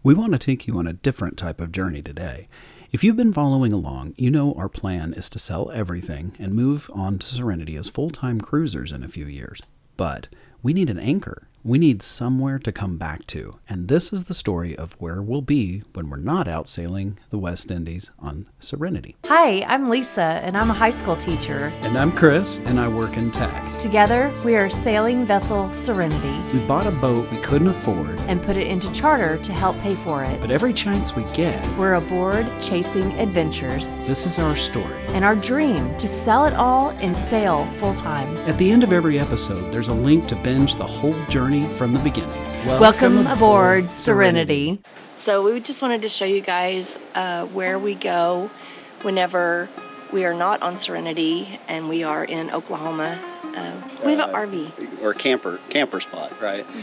We want to take you on a different type of journey today. If you've been following along, you know our plan is to sell everything and move on to Serenity as full-time cruisers in a few years. But we need an anchor. We need somewhere to come back to. And this is the story of where we'll be when we're not out sailing the West Indies on Serenity. Hi, I'm Lisa, and I'm a high school teacher. And I'm Chris, and I work in tech. Together, we are sailing vessel Serenity. We bought a boat we couldn't afford and put it into charter to help pay for it. But every chance we get, we're aboard chasing adventures. This is our story. And our dream to sell it all and sail full-time. At the end of every episode, there's a link to binge the whole journey from the beginning. Welcome aboard Serenity. So we just wanted to show you guys where we go whenever we are not on Serenity and we are in Oklahoma. We have an RV. Or camper spot, right? Mm-hmm.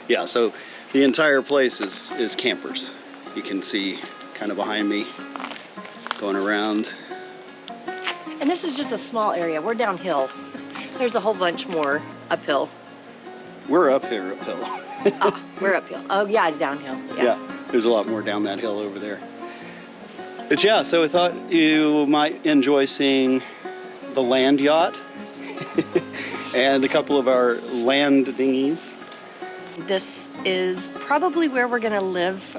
Yeah, so the entire place is campers. You can see kind of behind me going around. And this is just a small area. We're downhill. There's a whole bunch more uphill. We're uphill. We're uphill. Oh, yeah, downhill. Yeah, there's a lot more down that hill over there. But yeah, so I thought you might enjoy seeing the land yacht and a couple of our land dinghies. This is probably where we're going to live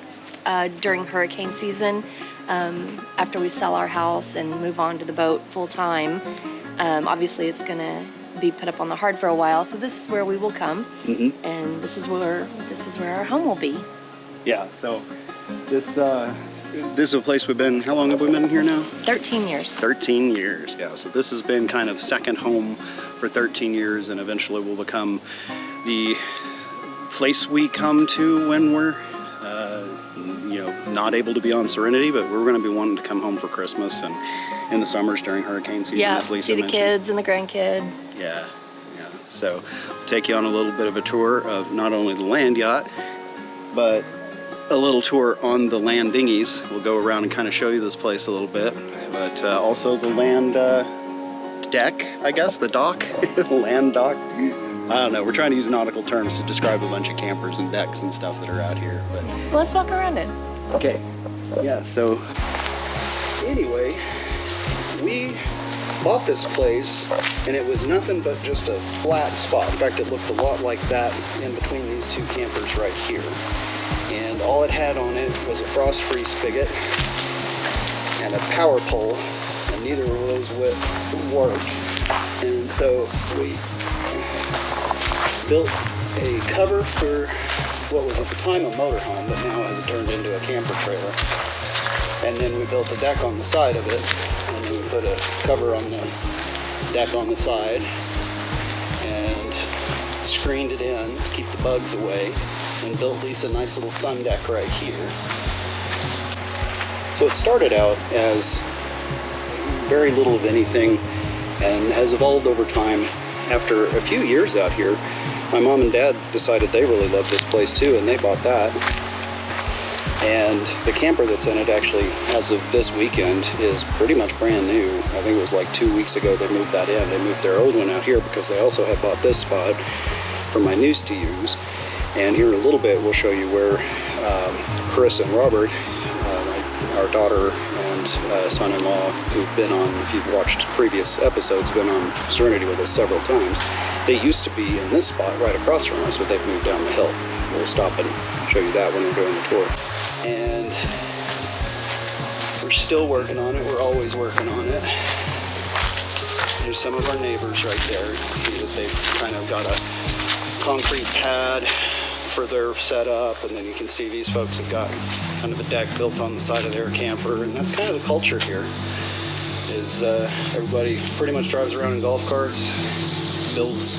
during hurricane season after we sell our house and move on to the boat full time. Obviously, it's going to be put up on the hard for a while, so this is where we will come, and this is where our home will be. Yeah, so this is a place we've been. How long have we been here now? 13 years. 13 years. Yeah. So this has been kind of second home for 13 years, and eventually will become the place we come to when we're not able to be on Serenity, but we're going to be wanting to come home for Christmas and in the summers during hurricane season. Yeah, as Lisa see the mentioned. kids and the grandkid. Yeah. So we'll take you on a little bit of a tour of not only the land yacht, but a little tour on the land dinghies. We'll go around and kind of show you this place a little bit, but also the land deck, I guess, the dock, land dock. I don't know, we're trying to use nautical terms to describe a bunch of campers and decks and stuff that are out here. But well, let's walk around it. Okay, yeah, so anyway, we bought this place and it was nothing but just a flat spot. In fact, it looked a lot like that in between these two campers right here. And all it had on it was a frost-free spigot and a power pole, and neither of those worked. And so we built a cover for what was at the time a motorhome, but now has turned into a camper trailer. And then we built a deck on the side of it, and then we put a cover on the deck on the side and screened it in to keep the bugs away, and built Lisa a nice little sun deck right here. So it started out as very little of anything and has evolved over time. After a few years out here, my mom and dad decided they really loved this place too, and they bought that. And the camper that's in it actually, as of this weekend, is pretty much brand new. I think it was like 2 weeks ago they moved that in. They moved their old one out here because they also had bought this spot for my niece to use. And here in a little bit we'll show you where Carissa and Rober, our daughter and son-in-law, who've been on, if you've watched previous episodes, been on Serenity with us several times. They used to be in this spot right across from us, but they've moved down the hill. We'll stop and show you that when we're doing the tour. And we're still working on it. We're always working on it. There's some of our neighbors right there. You can see that they've kind of got a concrete pad for their setup, and then you can see these folks have got kind of a deck built on the side of their camper, and that's kind of the culture here. Is everybody pretty much drives around in golf carts, builds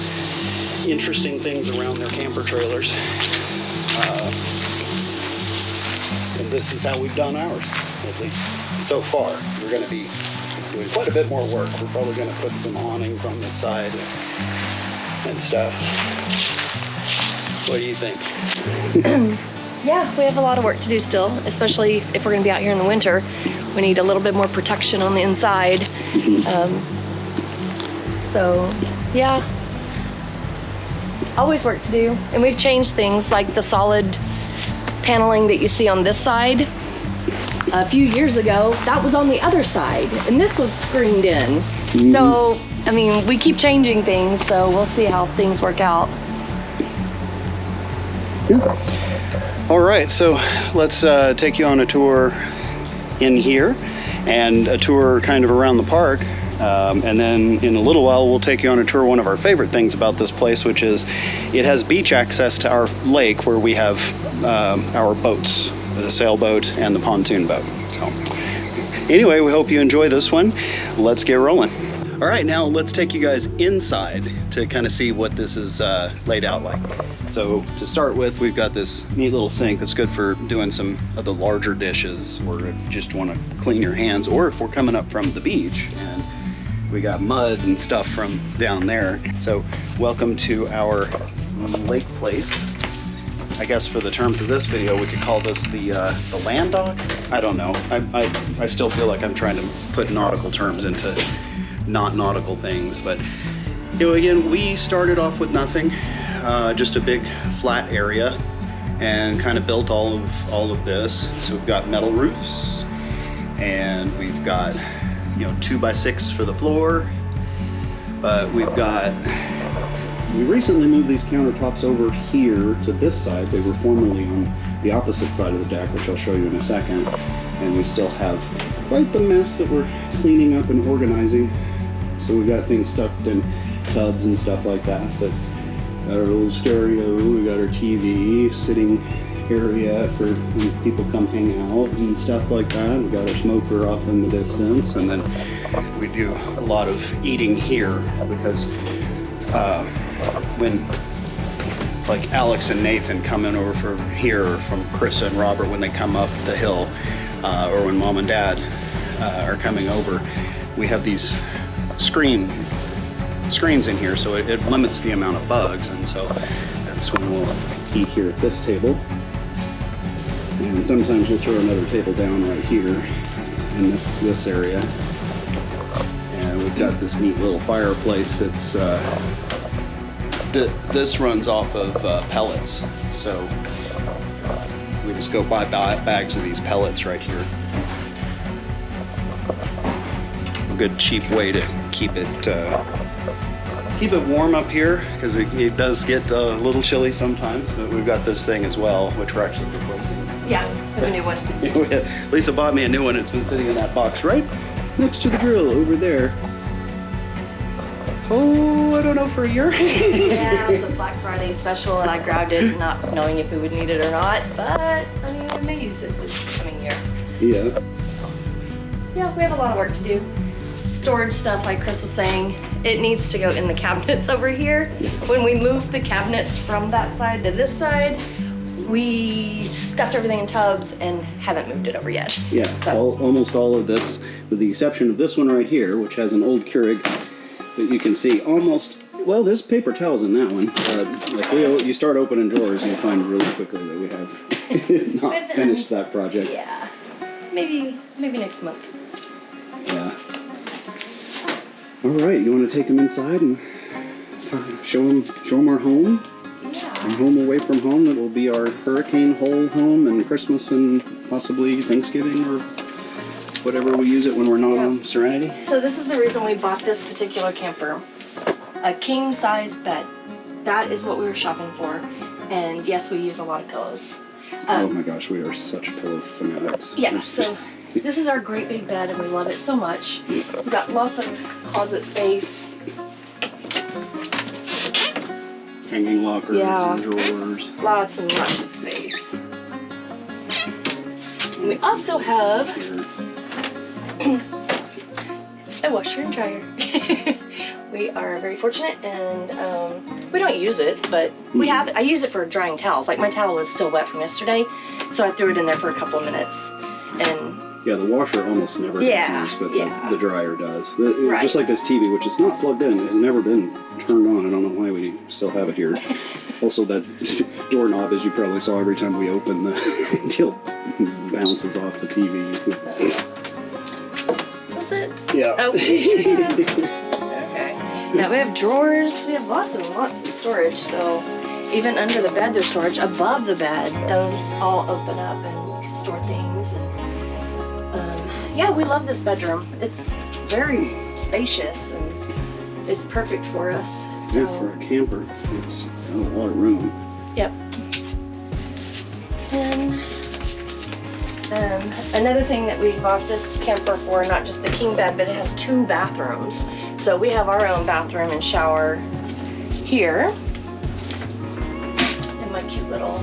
interesting things around their camper trailers. And this is how we've done ours, at least so far. We're going to be doing quite a bit more work. We're probably going to put some awnings on this side and stuff. What do you think? Yeah, we have a lot of work to do still, especially if we're going to be out here in the winter. We need a little bit more protection on the inside. So, yeah, always work to do. And we've changed things like the solid paneling that you see on this side, a few years ago, that was on the other side, and this was screened in. So, I mean, we keep changing things, so we'll see how things work out. Yeah. All right, so let's take you on a tour in here and a tour kind of around the park. And then in a little while, we'll take you on a tour. One of our favorite things about this place, which is it has beach access to our lake where we have our boats, the sailboat and the pontoon boat. So anyway, we hope you enjoy this one. Let's get rolling. All right, now let's take you guys inside to kind of see what this is laid out like. So to start with, we've got this neat little sink that's good for doing some of the larger dishes, or if you just want to clean your hands, or if we're coming up from the beach and we got mud and stuff from down there. So welcome to our lake place. I guess for the term for this video, we could call this the land dock. I don't know. I still feel like I'm trying to put nautical terms into not nautical things, but you know, again, we started off with nothing, just a big flat area, and kind of built all of this. So we've got metal roofs, and we've got 2x6 for the floor, but we recently moved these countertops over here to this side. They were formerly on the opposite side of the deck, which I'll show you in a second, and we still have quite the mess that we're cleaning up and organizing. So we've got things stuffed in tubs and stuff like that, but got our little stereo, we got our TV, sitting area for when people come hang out and stuff like that. We got our smoker off in the distance, and then we do a lot of eating here because when like Alex and Nathan come in over from here, or from Carissa and Rober when they come up the hill, or when Mom and Dad are coming over, we have these screens in here, so it limits the amount of bugs, and so that's when we'll eat here at this table. And sometimes we'll throw another table down right here in this area. And we've got this neat little fireplace that's this runs off of pellets, so we just go buy bags of these pellets right here. A good cheap way to keep it warm up here, because it does get a little chilly sometimes. But we've got this thing as well, which we're actually replacing. Yeah, a new one. Lisa bought me a new one. It's been sitting in that box right next to the grill over there. Oh, I don't know, for a year. Yeah, it was a Black Friday special, and I grabbed it not knowing if we would need it or not, but I mean, we may use it this coming year. Yeah. Yeah, we have a lot of work to do. Storage stuff, like Chris was saying, it needs to go in the cabinets over here. When we moved the cabinets from that side to this side, we stuffed everything in tubs and haven't moved it over yet. Yeah, So. almost all of this, with the exception of this one right here, which has an old Keurig that you can see almost, well, there's paper towels in that one. Like you start opening drawers, you find really quickly that we have not finished that project. Yeah, maybe next month. Yeah. All right, you want to take them inside and show them our home? Yeah. Our home away from home that will be our hurricane hole home, and Christmas and possibly Thanksgiving or whatever we use it when we're not on Serenity. So this is the reason we bought this particular camper. A king size bed. That is what we were shopping for. And yes, we use a lot of pillows. Oh my gosh, we are such pillow fanatics. Yeah, so this is our great big bed and we love it so much. We've got lots of closet space. Hanging lockers and drawers. Lots and lots of space. And we also have a washer and dryer. We are very fortunate, and we don't use it, but we have it. I use it for drying towels. Like my towel was still wet from yesterday, so I threw it in there for a couple of minutes. And yeah, the washer almost never gets used, but the dryer does. Right. Just like this TV, which is not plugged in, has never been turned on. I don't know why we still have it here. Also, that doorknob, as you probably saw, every time we open the deal, bounces off the TV. That's it? Yeah. Oh. Okay. Yeah, we have drawers. We have lots and lots of storage. So Even under the bed, there's storage. Above the bed, those all open up and can store things. And yeah, we love this bedroom. It's very spacious and it's perfect for us. So. Yeah, for a camper, it's got a lot of room. Yep. And another thing that we bought this camper for, not just the king bed, but it has 2 bathrooms. So we have our own bathroom and shower here. And my cute little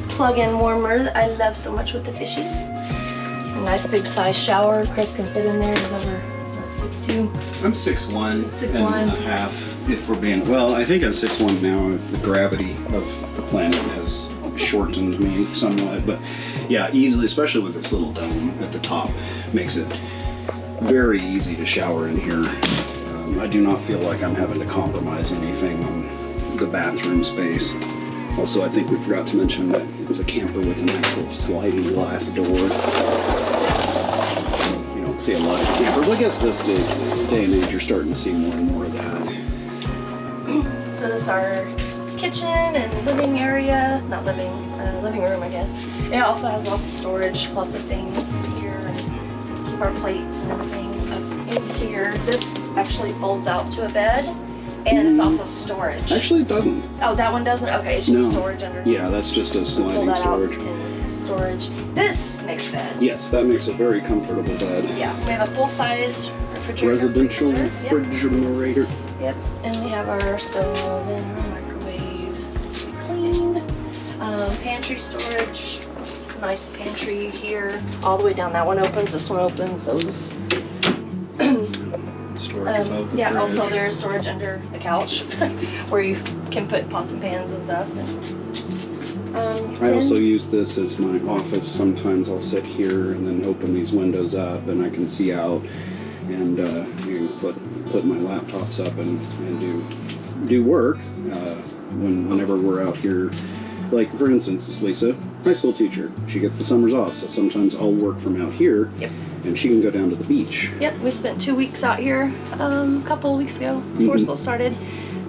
plug-in warmer that I love so much with the fishies. A nice big size shower. Chris can fit in there. He's over, what, 6'2"? I'm 6'1", 6'1". and a half. If we're being, well, I think I'm 6'1" now. The gravity of the planet has shortened me somewhat, but yeah, easily, especially with this little dome at the top, makes it very easy to shower in here. I do not feel like I'm having to compromise anything on the bathroom space. Also, I think we forgot to mention that it's a camper with an actual sliding glass door. You don't see a lot of campers. I guess this day and age, you're starting to see more and more of that. So this is our kitchen and living area, not living room, I guess. It also has lots of storage, lots of things here, and keep our plates and everything up in here. This actually folds out to a bed, and it's also storage. Actually, it doesn't. Oh, that one doesn't? Okay, it's just storage underneath. Yeah, that's just a sliding Pull that storage. out in storage. This makes a bed. Yes, that makes a very comfortable bed. Yeah, we have a full-size refrigerator. Residential freezer. refrigerator. Yep, and we have our stove and our microwave to be cleaned. Pantry storage, nice pantry here. All the way down, that one opens, this one opens, those. Storage above the yeah, fridge. also there's storage under the couch where you can put pots and pans and stuff. I also use this as my office. Sometimes I'll sit here and then open these windows up and I can see out, and you know, put my laptops up and do work whenever we're out here. Like, for instance, Lisa, high school teacher, she gets the summers off, so sometimes I'll work from out here. Yep. And she can go down to the beach. Yep, we spent 2 weeks out here a couple of weeks ago before school started.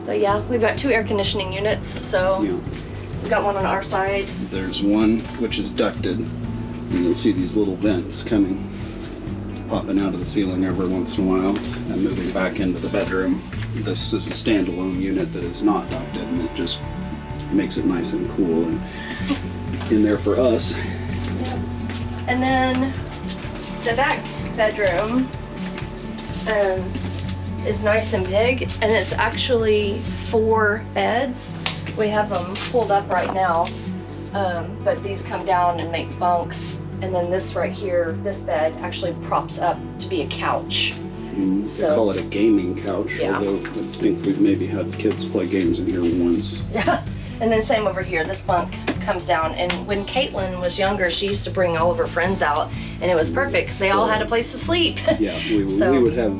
But yeah, we've got 2 air conditioning units, so Yeah. we've got one on our side. There's one which is ducted, and you'll see these little vents popping out of the ceiling every once in a while, and moving back into the bedroom. This is a standalone unit that is not ducted, and it just makes it nice and cool and in there for us. Yep. And then the back bedroom is nice and big, and it's actually 4 beds. We have them pulled up right now, but these come down and make bunks, and then this right here, this bed actually props up to be a couch. They call it a gaming couch, Yeah. although I think we've maybe had kids play games in here once. Yeah, and then same over here, this bunk comes down, and when Caitlin was younger, she used to bring all of her friends out, and it was perfect because they all had a place to sleep. Yeah, we would have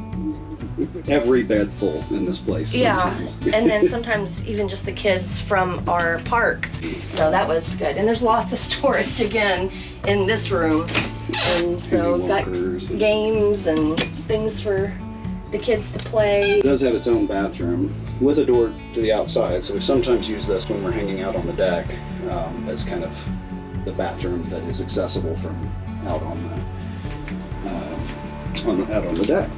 every bed full in this place sometimes. Yeah, and then sometimes even just the kids from our park, so that was good. And there's lots of storage again in this room, and so we've got games and things for the kids to play. It does have its own bathroom with a door to the outside, so we sometimes use this when we're hanging out on the deck as kind of the bathroom that is accessible from out on the deck.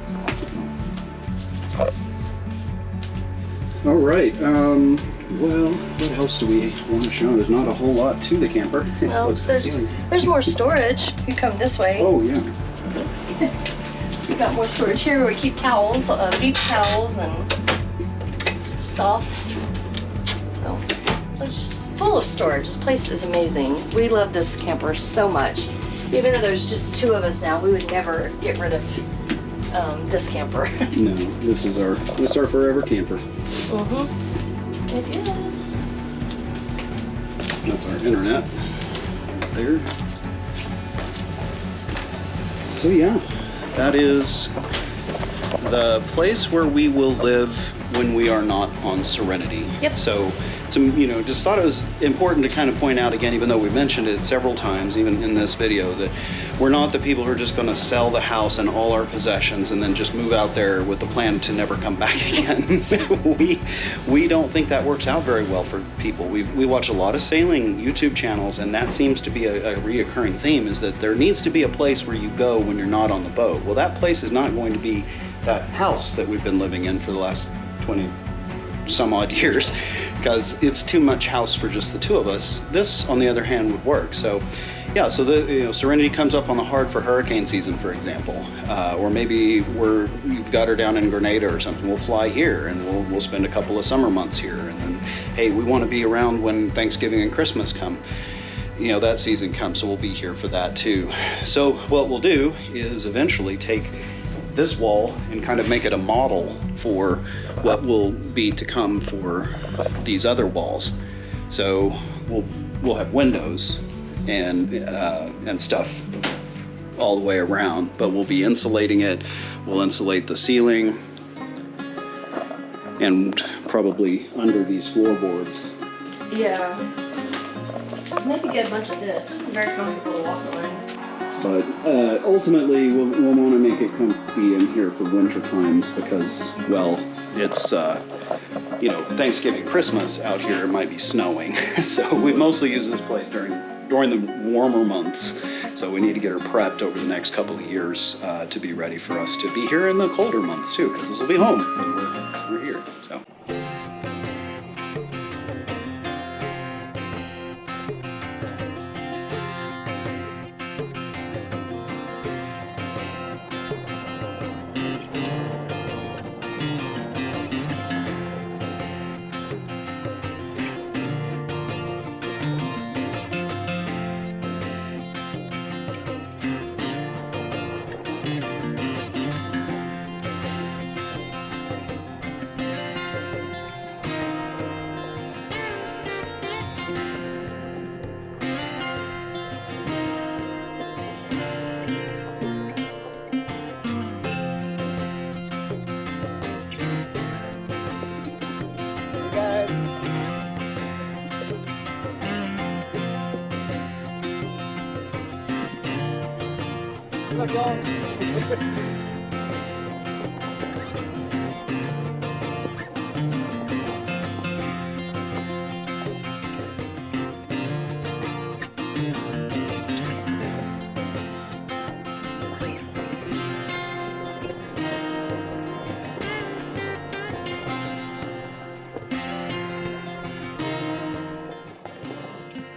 All right. Well, what else do we want to show? There's not a whole lot to the camper. Well, Let's continue. there's more storage. You come this way. Oh yeah. We've got more storage here where we keep towels, beach towels and stuff. So it's just full of storage. This place is amazing. We love this camper so much. Even though there's just 2 of us now, we would never get rid of this camper. No, this is our forever camper. It is. That's our internet right there. So yeah, that is the place where we will live when we are not on Serenity. Yep. So just thought it was important to kind of point out again, even though we mentioned it several times, even in this video, that we're not the people who are just going to sell the house and all our possessions and then just move out there with the plan to never come back again. we don't think that works out very well for people. We watch a lot of sailing YouTube channels, and that seems to be a reoccurring theme, is that there needs to be a place where you go when you're not on the boat. Well, that place is not going to be that house that we've been living in for the last 20 some odd years, because it's too much house for just the two of us. This, on the other hand, would work. So yeah, so the Serenity comes up on the hard for hurricane season, for example, or maybe we've got her down in Grenada or something. We'll fly here and we'll spend a couple of summer months here, and then hey, we want to be around when Thanksgiving and Christmas come. That season comes, so we'll be here for that too. So what we'll do is eventually take this wall and kind of make it a model for what will be to come for these other walls. So we'll have windows and stuff all the way around, but we'll be insulating it. We'll insulate the ceiling and probably under these floorboards. Yeah. Maybe get a bunch of this. This is very comfortable to walk around. But ultimately, we'll want to make it comfy in here for winter times because, well, it's, Thanksgiving, Christmas out here, it might be snowing. So we mostly use this place during the warmer months. So we need to get her prepped over the next couple of years to be ready for us to be here in the colder months too, because this will be home when we're here. So.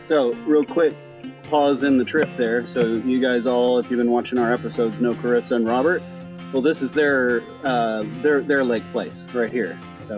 So, real quick pause in the trip there. So you guys all, if you've been watching our episodes, know Carissa and Robert. Well, this is their lake place right here. So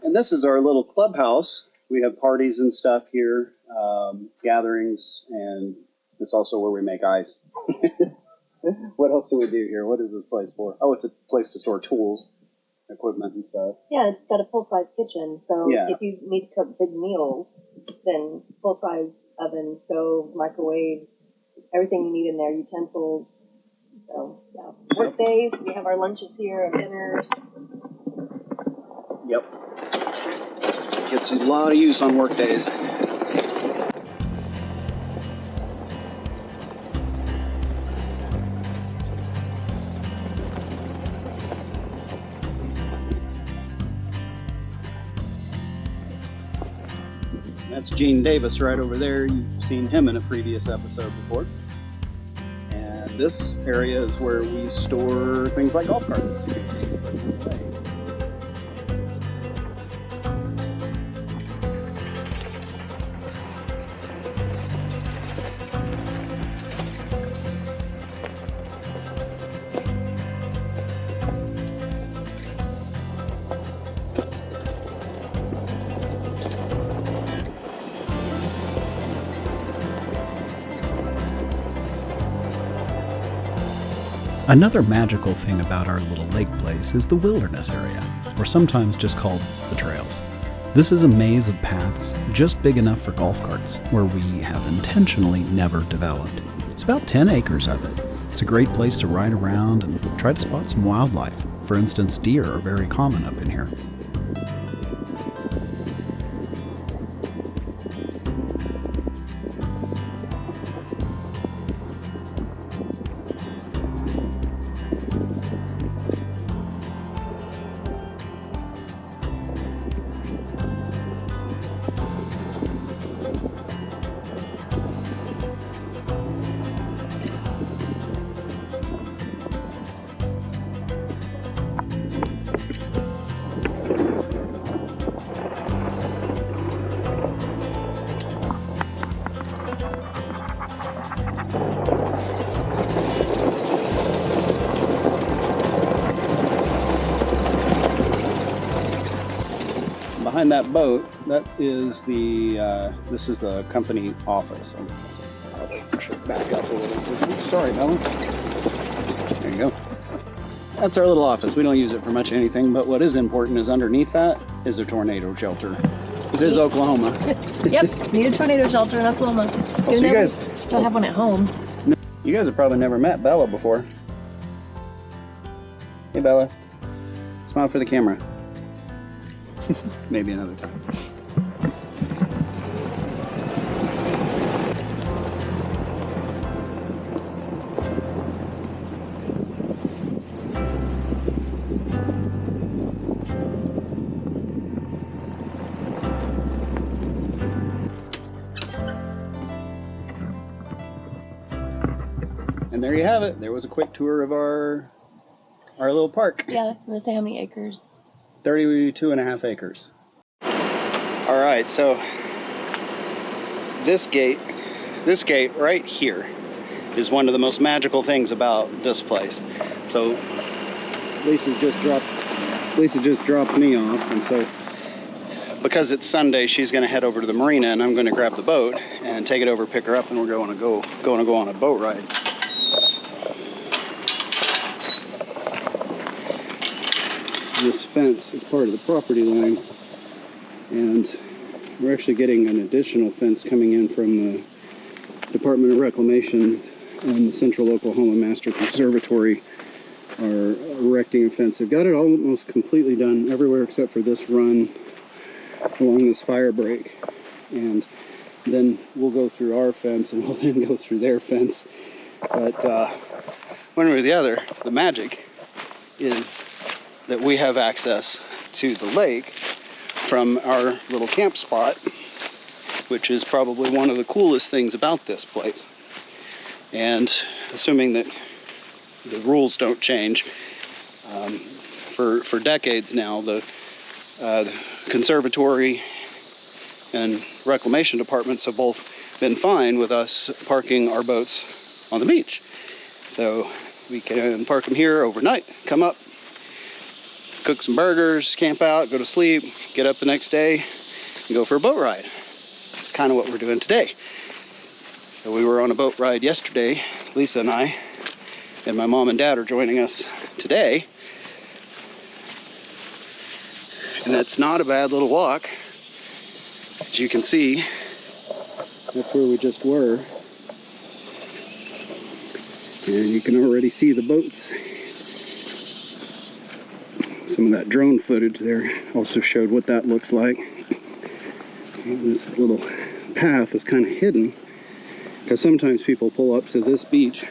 and this is our little clubhouse. We have parties and stuff here, gatherings, and it's also where we make ice. What else do we do here? What is this place for? Oh, it's a place to store tools, equipment, and stuff. Yeah, it's got a full-size kitchen, so if you need to cook big meals, then full-size oven, stove, microwaves, everything you need in there, utensils. So, yeah. Work days, we have our lunches here, our dinners. Yep. Gets a lot of use on work days. That's Gene Davis right over there. You've seen him in a previous episode before. And this area is where we store things like golf carts. You can see. Another magical thing about our little lake place is the wilderness area, or sometimes just called the trails. This is a maze of paths just big enough for golf carts, where we have intentionally never developed. It's about 10 acres of it. It's a great place to ride around and try to spot some wildlife. For instance, deer are very common up in here. Behind that boat, that is this is the company office. I should back up a little. Sorry, Bella. There you go. That's our little office. We don't use it for much anything, but what is important is underneath that is a tornado shelter. This is Oklahoma. Yep, need a tornado shelter in Oklahoma. So you guys don't have one at home. You guys have probably never met Bella before. Hey, Bella. Smile for the camera. Maybe another time. And there you have it. There was a quick tour of our little park. Yeah, I'm gonna say how many acres. 32.5 acres. All right, so this gate right here is one of the most magical things about this place. So Lisa just dropped me off, and so because it's Sunday, she's going to head over to the marina, and I'm going to grab the boat and take it over, pick her up, and we're going to go on a boat ride. This fence is part of the property line, and we're actually getting an additional fence coming in from the Department of Reclamation, and the Central Oklahoma Master Conservatory are erecting a fence. They've got it almost completely done everywhere except for this run along this fire break, and then we'll go through our fence and we'll then go through their fence. But one way or the other, the magic is that we have access to the lake from our little camp spot, which is probably one of the coolest things about this place. And assuming that the rules don't change, for decades now, the conservatory and reclamation departments have both been fine with us parking our boats on the beach. So we can park them here overnight, come up, cook some burgers, camp out, go to sleep, get up the next day, and go for a boat ride. That's kind of what we're doing today. So we were on a boat ride yesterday, Lisa and I, and my mom and dad are joining us today. And that's not a bad little walk. As you can see, that's where we just were. And you can already see the boats. Some of that drone footage there also showed what that looks like. And this little path is kind of hidden because sometimes people pull up to this beach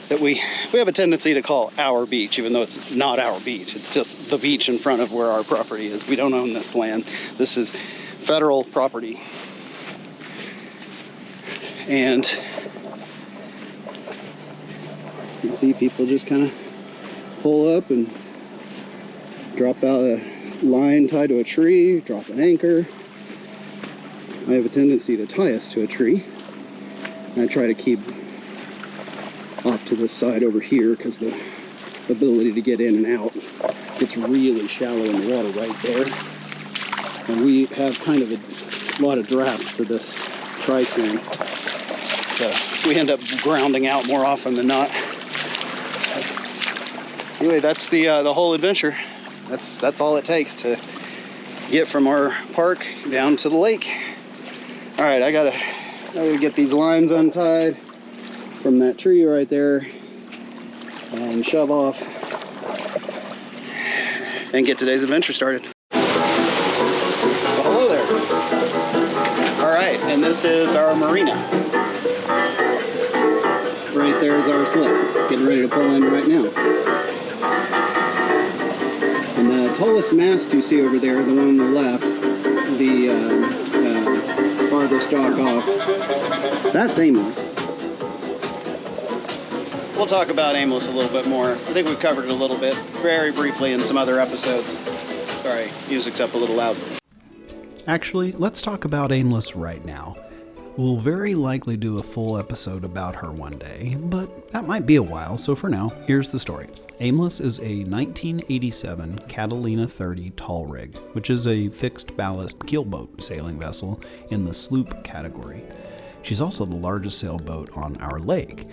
that we have a tendency to call our beach, even though it's not our beach. It's just the beach in front of where our property is. We don't own this land. This is federal property. And you can see people just kind of pull up and drop out a line tied to a tree, drop an anchor. I have a tendency to tie us to a tree. And I try to keep off to this side over here because the ability to get in and out gets really shallow in the water right there. And we have kind of a lot of draft for this tri-fin. So we end up grounding out more often than not. Anyway, that's the whole adventure. That's all it takes to get from our park down to the lake. All right, I gotta get these lines untied from that tree right there and shove off and get today's adventure started. Well, hello there. All right, and this is our marina. Right there is our slip, getting ready to pull in right now. And the tallest mast you see over there, the one on the left, the farthest dock off, that's Aimless. We'll talk about Aimless a little bit more. I think we've covered it a little bit, very briefly in some other episodes. Sorry, music's up a little loud. Actually, let's talk about Aimless right now. We'll very likely do a full episode about her one day, but that might be a while, so for now, here's the story. Aimless is a 1987 Catalina 30 tall rig, which is a fixed ballast keelboat sailing vessel in the sloop category. She's also the largest sailboat on our lake.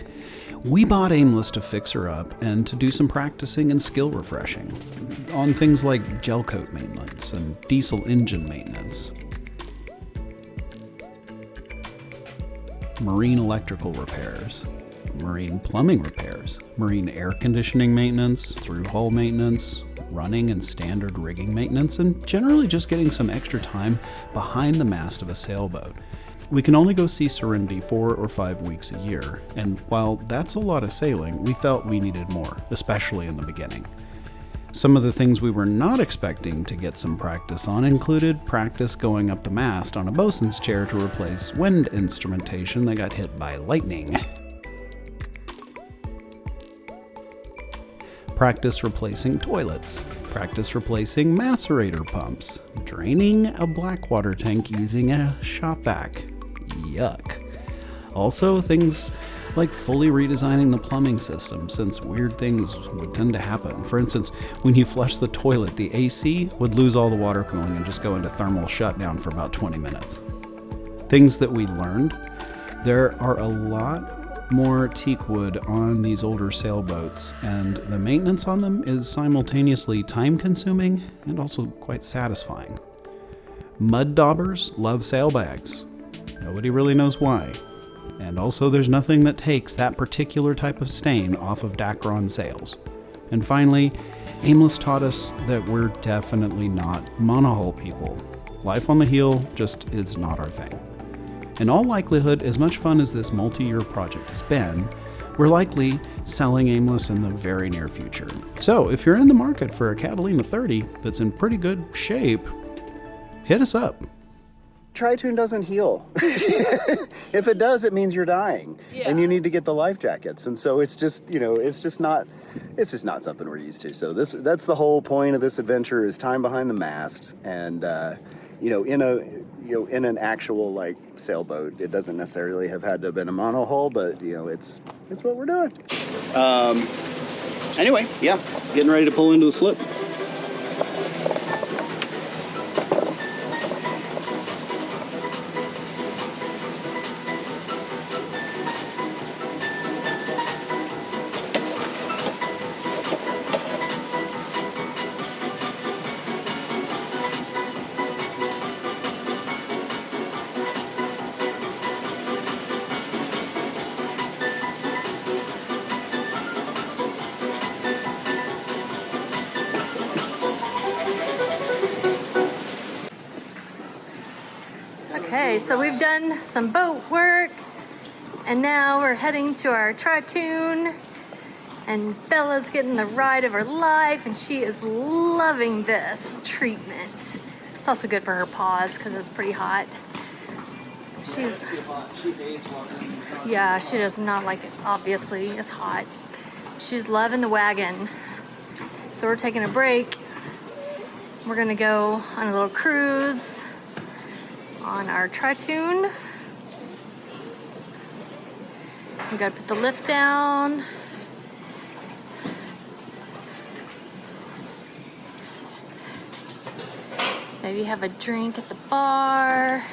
We bought Aimless to fix her up and to do some practicing and skill refreshing on things like gel coat maintenance and diesel engine maintenance, marine electrical repairs, marine plumbing repairs, marine air conditioning maintenance, through-hull maintenance, running and standard rigging maintenance, and generally just getting some extra time behind the mast of a sailboat. We can only go see Serenity 4 or 5 weeks a year, and while that's a lot of sailing, we felt we needed more, especially in the beginning. Some of the things we were not expecting to get some practice on included practice going up the mast on a bosun's chair to replace wind instrumentation that got hit by lightning. Practice replacing toilets. Practice replacing macerator pumps. Draining a blackwater tank using a shop vac. Yuck. Also, things like fully redesigning the plumbing system, since weird things would tend to happen. For instance, when you flush the toilet, the AC would lose all the water cooling and just go into thermal shutdown for about 20 minutes. Things that we learned: there are a lot more teak wood on these older sailboats, and the maintenance on them is simultaneously time-consuming and also quite satisfying. Mud daubers love sailbags. Nobody really knows why. And also, there's nothing that takes that particular type of stain off of Dacron sails. And finally, Aimless taught us that we're definitely not monohull people. Life on the heel just is not our thing. In all likelihood, as much fun as this multi-year project has been, we're likely selling Aimless in the very near future. So if you're in the market for a Catalina 30 that's in pretty good shape, hit us up. Tri-tune doesn't heal. If it does, it means you're dying, and you need to get the life jackets. And so it's just, it's just not something we're used to. So that's the whole point of this adventure, is time behind the mast, and in an actual like sailboat. It doesn't necessarily have had to have been a monohull, but it's what we're doing. Anyway, yeah, getting ready to pull into the slip. Okay, so we've done some boat work, and now we're heading to our tri-tune, and Bella's getting the ride of her life, and she is loving this treatment. It's also good for her paws because it's pretty hot. Yeah, she does not like it, obviously. It's hot. She's loving the wagon. So we're taking a break. We're gonna go on a little cruise on our tri-tune. We gotta put the lift down. Maybe have a drink at the bar.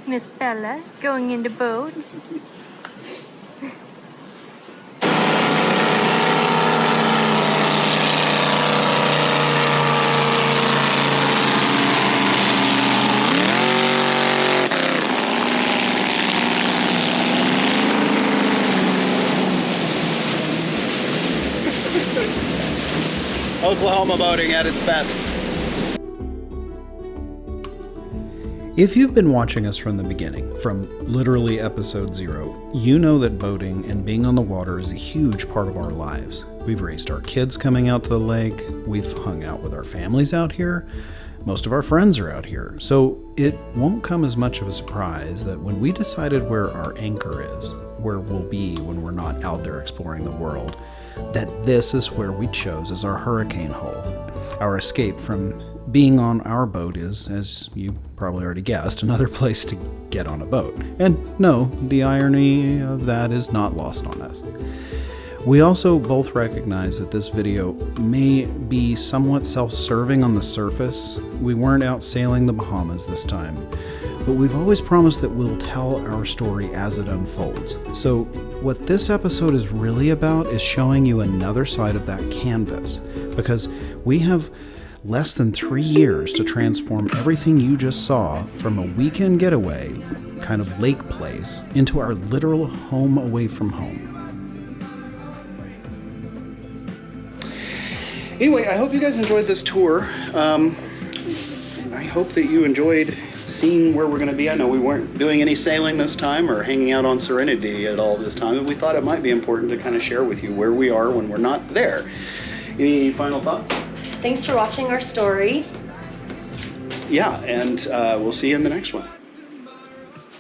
Miss Bella going in the boat. Oklahoma boating at its best. If you've been watching us from the beginning, from literally episode 0, you know that boating and being on the water is a huge part of our lives. We've raised our kids coming out to the lake, we've hung out with our families out here, most of our friends are out here, so it won't come as much of a surprise that when we decided where our anchor is, where we'll be when we're not out there exploring the world, that this is where we chose as our hurricane hole. Our escape from being on our boat is, as you probably already guessed, another place to get on a boat. And no, the irony of that is not lost on us. We also both recognize that this video may be somewhat self-serving on the surface. We weren't out sailing the Bahamas this time, but we've always promised that we'll tell our story as it unfolds. So what this episode is really about is showing you another side of that canvas, because we have less than 3 years to transform everything you just saw from a weekend getaway, kind of lake place, into our literal home away from home. Anyway, I hope you guys enjoyed this tour. I hope that you enjoyed seeing where we're going to be. I know we weren't doing any sailing this time or hanging out on Serenity at all this time, but we thought it might be important to kind of share with you where we are when we're not there. Any final thoughts? Thanks for watching our story. Yeah, and we'll see you in the next one.